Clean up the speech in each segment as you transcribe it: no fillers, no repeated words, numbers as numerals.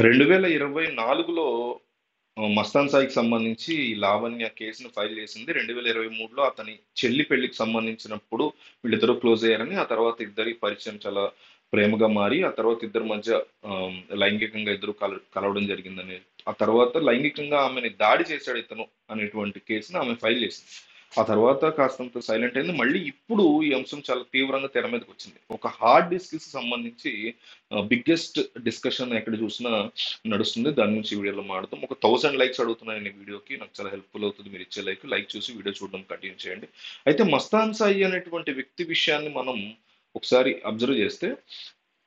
2024లో 'మస్తాన్ సాయికి' సంబంధించి ఈ లావణ్య కేసును ఫైల్ చేసింది. 2023లో అతని చెల్లి పెళ్లికి సంబంధించినప్పుడు వీళ్ళిద్దరూ క్లోజ్ అయ్యారని, ఆ తర్వాత ఇద్దరి పరిచయం చాలా ప్రేమగా మారి, ఆ తర్వాత ఇద్దరి మధ్య లైంగికంగా ఇద్దరు కలవడం జరిగిందని, ఆ తర్వాత లైంగికంగా ఆమెని దాడి చేశాడు ఇతను అనేటువంటి కేసును ఆమె ఫైల్ చేసింది. ఆ తర్వాత కాస్తంత సైలెంట్ అయింది. మళ్ళీ ఇప్పుడు ఈ అంశం చాలా తీవ్రంగా తెర మీదకి వచ్చింది. ఒక హార్డ్ డిస్క్ కి సంబంధించి బిగ్గెస్ట్ డిస్కషన్ ఎక్కడ చూసినా నడుస్తుంది. దాని నుంచి వీడియోలో మాడతాం. ఒక 1000 లైక్స్ అడుగుతున్నాను ఈ వీడియోకి. నాకు చాలా హెల్ప్ఫుల్ అవుతుంది మీరు ఇచ్చే లైక్ చూసి వీడియో చూడడం కంటిన్యూ చేయండి. అయితే మస్తాన్ సాయి అనేటువంటి వ్యక్తి విషయాన్ని మనం ఒకసారి అబ్జర్వ్ చేస్తే,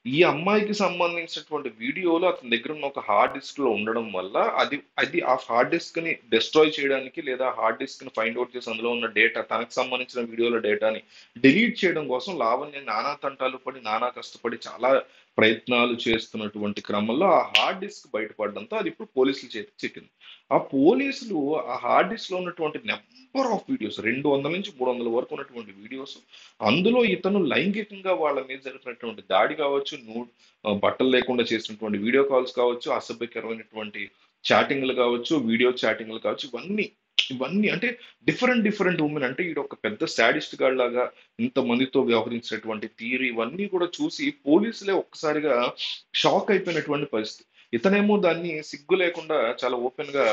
ఈ అమ్మాయికి సంబంధించినటువంటి వీడియోలు అతని దగ్గర ఉన్న ఒక హార్డ్ డిస్క్ లో ఉండడం వల్ల అది అది ఆ హార్డ్ డిస్క్ ని డిస్ట్రాయ్ చేయడానికి, లేదా హార్డ్ డిస్క్ ని ఫైండ్ అవుట్ చేసి అందులో ఉన్న డేటా, తనకు సంబంధించిన వీడియోల డేటాని డిలీట్ చేయడం కోసం లావణ్య నానా తంటాలు పడి, నానా కష్టపడి, చాలా ప్రయత్నాలు చేస్తున్నటువంటి క్రమంలో ఆ హార్డ్ డిస్క్ బయటపడడంతో అది ఇప్పుడు పోలీసుల చేతికి చిక్కింది. ఆ పోలీసులు ఆ హార్డ్ డిస్క్ లో ఉన్నటువంటి నెంబర్ ఆఫ్ వీడియోస్, 200 నుంచి 300 వరకు ఉన్నటువంటి వీడియోస్, అందులో ఇతను లైంగికంగా వాళ్ళ మీద జరిపినటువంటి దాడి కావచ్చు, బట్టలు లేకుండా చేసినటువంటి వీడియో కాల్స్ కావచ్చు, అసభ్యకరమైనటువంటి చాటింగ్లు కావచ్చు, వీడియో చాటింగ్లు కావచ్చు, ఇవన్నీ ఇవన్నీ అంటే డిఫరెంట్ డిఫరెంట్ ఉమెన్, అంటే ఈడు ఒక పెద్ద సాడిస్ట్ గాడ్ లాగా ఇంతమందితో వ్యవహరించినటువంటి తీరు, ఇవన్నీ కూడా చూసి పోలీసులే ఒక్కసారిగా షాక్ అయిపోయినటువంటి పరిస్థితి. ఇతనేమో దాన్ని సిగ్గు లేకుండా చాలా ఓపెన్ గా,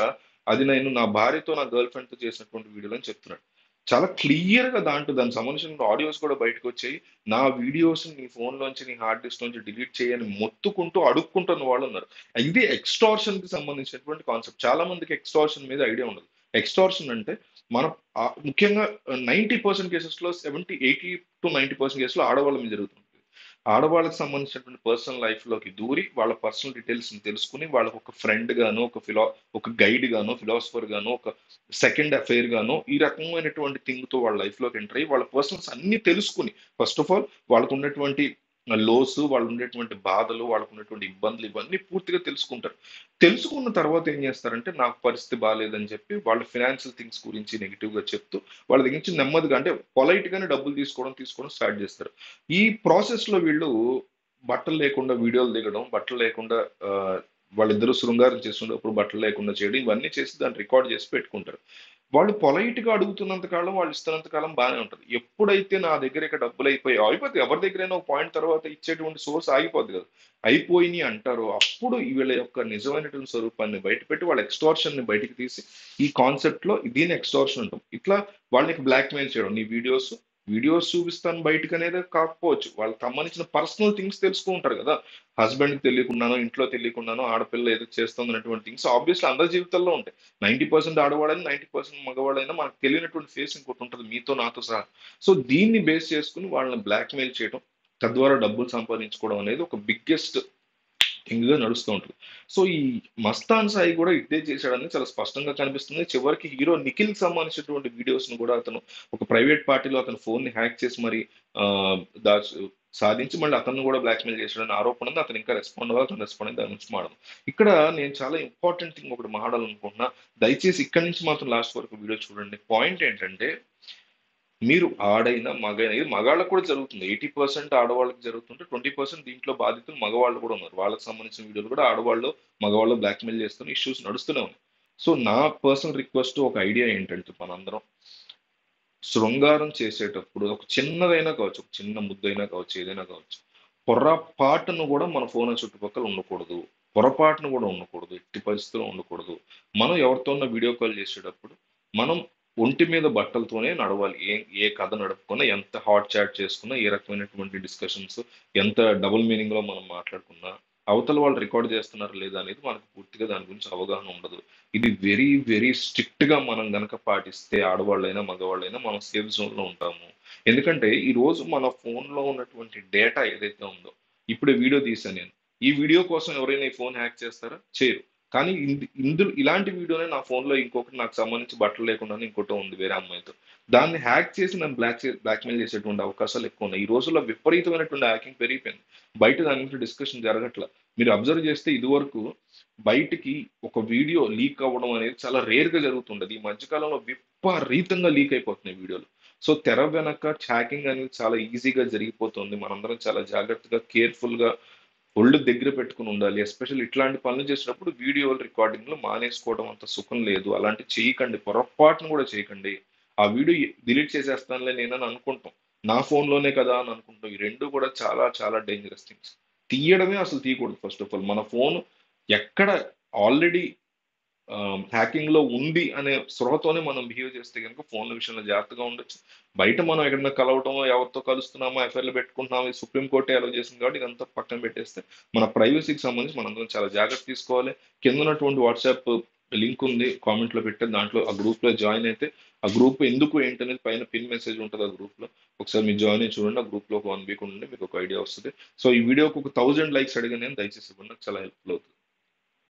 అది నేను నా భార్యతో, నా గర్ల్ ఫ్రెండ్ తో చేసినటువంటి వీడియోలు అని చెప్తున్నాడు. చాలా క్లియర్ గా దానికి సంబంధించిన ఆడియోస్ కూడా బయటకు వచ్చాయి. నా వీడియోస్ నీ ఫోన్ లోంచి, నీ హార్డ్ డిస్క్ నుంచి డిలీట్ చేయని మొత్తుకుంటూ అడుక్కుంటున్న వాళ్ళు ఉన్నారు. ఇది ఎక్స్టార్షన్ కి సంబంధించినటువంటి కాన్సెప్ట్. చాలా మందికి ఎక్స్టార్షన్ మీద ఐడియా ఉండదు. ఎక్స్టార్షన్ అంటే మనం ముఖ్యంగా 90% కేసెస్ లో 80 to 90% కేసులో ఆడవాళ్ళ మీద జరుగుతుంది. ఆడవాళ్ళకి సంబంధించినటువంటి పర్సనల్ లైఫ్ లోకి దూరి వాళ్ళ పర్సనల్ డీటెయిల్స్ తెలుసుకుని, వాళ్ళకు ఒక ఫ్రెండ్ గాను, ఒక గైడ్ గాను, ఫిలాసఫర్ గాను, ఒక సెకండ్ అఫైర్ గాను, ఈ రకమైనటువంటి థింగ్ తో వాళ్ళ లైఫ్ లోకి ఎంటర్ అయ్యి వాళ్ళ పర్సనల్స్ అన్ని తెలుసుకుని, ఫస్ట్ ఆఫ్ ఆల్ వాళ్ళకు ఉన్నటువంటి లోస్, వాళ్ళు ఉండేటువంటి బాధలు, వాళ్ళకు ఉన్నటువంటి ఇబ్బందులు, ఇవన్నీ పూర్తిగా తెలుసుకుంటారు. తెలుసుకున్న తర్వాత ఏం చేస్తారంటే, నాకు పరిస్థితి బాగాలేదని చెప్పి వాళ్ళ ఫినాన్షియల్ థింగ్స్ గురించి నెగిటివ్ గా చెప్తూ వాళ్ళ దగ్గర నుంచి నెమ్మదిగా, అంటే పొలైట్ గానే డబ్బులు తీసుకోవడం స్టార్ట్ చేస్తారు. ఈ ప్రాసెస్ లో వీళ్ళు బట్టలు లేకుండా వీడియోలు దిగడం, బట్టలు లేకుండా ఆ, వాళ్ళిద్దరూ శృంగారం చేస్తున్నప్పుడు బట్టలు లేకుండా చేయడం, ఇవన్నీ చేసి దాన్ని రికార్డ్ చేసి పెట్టుకుంటారు. వాళ్ళు పొలైట్ గా అడుగుతున్నంత కాలం, వాళ్ళు ఇస్తున్నంత కాలం బాగానే ఉంటది. ఎప్పుడైతే నా దగ్గర ఇక డబ్బులు అయిపోతాయి, ఎవరి దగ్గరైనా ఒక పాయింట్ తర్వాత ఇచ్చేటువంటి సోర్స్ ఆగిపోద్ది కదా, అయిపోయినాయి అంటారు, అప్పుడు వీళ్ళ యొక్క నిజమైనటువంటి స్వరూపాన్ని బయటపెట్టి వాళ్ళ ఎక్స్టార్షన్ ని బయటికి తీసి, ఈ కాన్సెప్ట్ లో దీని ఎక్స్టార్షన్ ఉంటాం. ఇట్లా వాళ్ళకి బ్లాక్మెయిల్ చేయడం, నీ వీడియోస్ చూపిస్తాను బయటకు అనేది కాకపోవచ్చు, వాళ్ళకి సంబంధించిన పర్సనల్ థింగ్స్ తెలుసుకుంటారు కదా. హస్బెండ్ కి తెలియకుండానో, ఇంట్లో తెలియకుండానో ఆడపిల్ల ఏదో చేస్తుంది అనేటువంటి థింగ్స్ ఆబ్వియస్లీ అందరి జీవితాల్లో ఉంటాయి. 90% ఆడవాడైనా, 90% మగవాడైనా మనకు తెలియనటువంటి ఫేస్ ఇంకోటి ఉంటుంది, మీతో నాతో సహా. సో దీన్ని బేస్ చేసుకుని వాళ్ళని బ్లాక్మెయిల్ చేయడం, తద్వారా డబ్బులు సంపాదించుకోవడం అనేది ఒక బిగ్గెస్ట్ థింగ్ గా నడుస్తూ ఉంటుంది. సో ఈ మస్తాన్ సాయి కూడా ఇదే చేశాడని చాలా స్పష్టంగా కనిపిస్తుంది. చివరికి హీరో నిఖిల్ కి సంబంధించినటువంటి వీడియోస్ ను కూడా అతను ఒక ప్రైవేట్ పార్టీలో అతని ఫోన్ ని హ్యాక్ చేసి మరి ఆ దాచు సాధించి మళ్ళీ అతను కూడా బ్లాక్మెయిల్ చేశాడని ఆరోపణ ఉంది. అతను ఇంకా రెస్పాండ్ అవ్వాలి, అతను రెస్పాండ్ అయ్యి దాని నుంచి మాడదు. ఇక్కడ నేను చాలా ఇంపార్టెంట్ థింగ్ ఒకటి మాట్లాడాలనుకుంటున్నా. దయచేసి ఇక్కడి నుంచి మాత్రం లాస్ట్ వరకు వీడియో చూడండి. పాయింట్ ఏంటంటే, మీరు ఆడైనా మగైనా, ఇది మగాళ్ళకు కూడా జరుగుతుంది. 80% ఆడవాళ్ళకి జరుగుతుంటే 20% దీంట్లో బాధితులు మగవాళ్ళు కూడా ఉన్నారు. వాళ్ళకి సంబంధించిన వీడియోలు కూడా ఆడవాళ్ళు మగవాళ్ళు బ్లాక్మెయిల్ చేస్తున్న ఇష్యూస్ నడుస్తూనే ఉన్నాయి. సో నా పర్సనల్ రిక్వెస్ట్, ఒక ఐడియా ఏంటంటే, మనందరం శృంగారం చేసేటప్పుడు ఒక చిన్నదైనా కావచ్చు, ఒక చిన్న ముద్దైనా కావచ్చు, ఏదైనా కావచ్చు, పొరపాటును కూడా మన ఫోన్ చుట్టుపక్కల ఉండకూడదు. పొరపాటును కూడా ఉండకూడదు, ఎట్టి పరిస్థితుల్లో ఉండకూడదు. మనం ఎవరితోన్నా వీడియో కాల్ చేసేటప్పుడు మనం ఒంటి మీద బట్టలతోనే నడవాలి. ఏ కథ నడుపుకున్నా, ఎంత హాట్ చాట్ చేసుకున్నా, ఏ రకమైనటువంటి డిస్కషన్స్, ఎంత డబుల్ మీనింగ్ లో మనం మాట్లాడుకున్నా, అవతల వాళ్ళు రికార్డ్ చేస్తున్నారు లేదా అనేది మనకు పూర్తిగా దాని గురించి అవగాహన ఉండదు. ఇది వెరీ వెరీ స్ట్రిక్ట్ గా మనం గనక పాటిస్తే, ఆడవాళ్ళైనా మగవాళ్ళైనా మనం సేఫ్ జోన్ లో ఉంటాము. ఎందుకంటే ఈ రోజు మన ఫోన్ లో ఉన్నటువంటి డేటా ఏదైతే ఉందో, ఇప్పుడు వీడియో తీసాను నేను, ఈ వీడియో కోసం ఎవరైనా ఈ ఫోన్ హ్యాక్ చేస్తారా? చేయరు. కానీ ఇందులో ఇలాంటి వీడియోనే నా ఫోన్ లో ఇంకొకటి నాకు సంబంధించి బట్టలు లేకుండా ఇంకోటి ఉంది వేరే అమ్మాయితో, దాన్ని హ్యాక్ చేసి నన్ను బ్లాక్మెయిల్ చేసేటువంటి అవకాశాలు ఎక్కువ ఉన్నాయి. ఈ రోజుల్లో విపరీతమైనటువంటి హ్యాకింగ్ పెరిగిపోయింది. బయట దాని గురించి డిస్కషన్ జరగట్ల. మీరు అబ్జర్వ్ చేస్తే ఇదివరకు బయటికి ఒక వీడియో లీక్ అవ్వడం అనేది చాలా రేర్ గా జరుగుతుండదు. ఈ మధ్యకాలంలో విపరీతంగా లీక్ అయిపోతున్నాయి వీడియోలు. సో తెర వెనక హ్యాకింగ్ అనేది చాలా ఈజీగా జరిగిపోతుంది. మనందరం చాలా జాగ్రత్తగా, కేర్ఫుల్ గా ఒళ్ళు దగ్గర పెట్టుకుని ఉండాలి. ఎస్పెషల్లీ ఇట్లాంటి పనులు చేసినప్పుడు వీడియో రికార్డింగ్‌లు మానేసుకోవడం అంత సుఖం లేదు. అలాంటివి చేయకండి. పొరపాటున కూడా చేయకండి. ఆ వీడియో డిలీట్ చేసేస్తానులే నేనని అనుకుంటాం. నా ఫోన్‌లోనే కదా అని అనుకుంటాం. ఈ 2 కూడా చాలా చాలా డేంజరస్ థింగ్స్. తీయడమే అసలు తీయకూడదు ఫస్ట్ ఆఫ్ ఆల్. మన ఫోను ఎక్కడ ఆల్రెడీ హ్యాకింగ్‌లో ఉంది అనే స్పృహతోనే మనం బిహేవ్ చేస్తే గనుక ఫోన్ల విషయంలో జాగ్రత్తగా ఉండొచ్చు. బయట మనం ఎక్కడైనా కలవటమో, ఎవరితో కలుస్తున్నామో, ఎఫ్ఐఆర్‌లు పెట్టుకుంటున్నామో, ఈ సుప్రీం కోర్టే అలౌ చేసింది కాబట్టి ఇదంతా పక్కన పెట్టేస్తే, మన ప్రైవసీకి సంబంధించి మనందరం చాలా జాగ్రత్త తీసుకోవాలి. కిందున్నటువంటి వాట్సాప్ లింక్ ఉంది. కామెంట్‌లో పెట్టాను. దాంట్లో ఆ గ్రూప్‌లో జాయిన్ అయితే, ఆ గ్రూప్ ఎందుకు ఏంటనేది పైన పిన్ మెసేజ్ ఉంటది ఆ గ్రూప్‌లో. ఒకసారి మీరు జాయిన్ అయ్యి చూడండి. ఆ గ్రూప్‌లో ఒక 1 వీక్ ఉండండి. మీకు ఒక ఐడియా వస్తది. సో, ఈ వీడియోకి ఒక 1000 లైక్స్ అడిగాను నేను. దయచేసి ఇవ్వండి. నాకు చాలా హెల్ప్‌ఫుల్ అవుతుంది.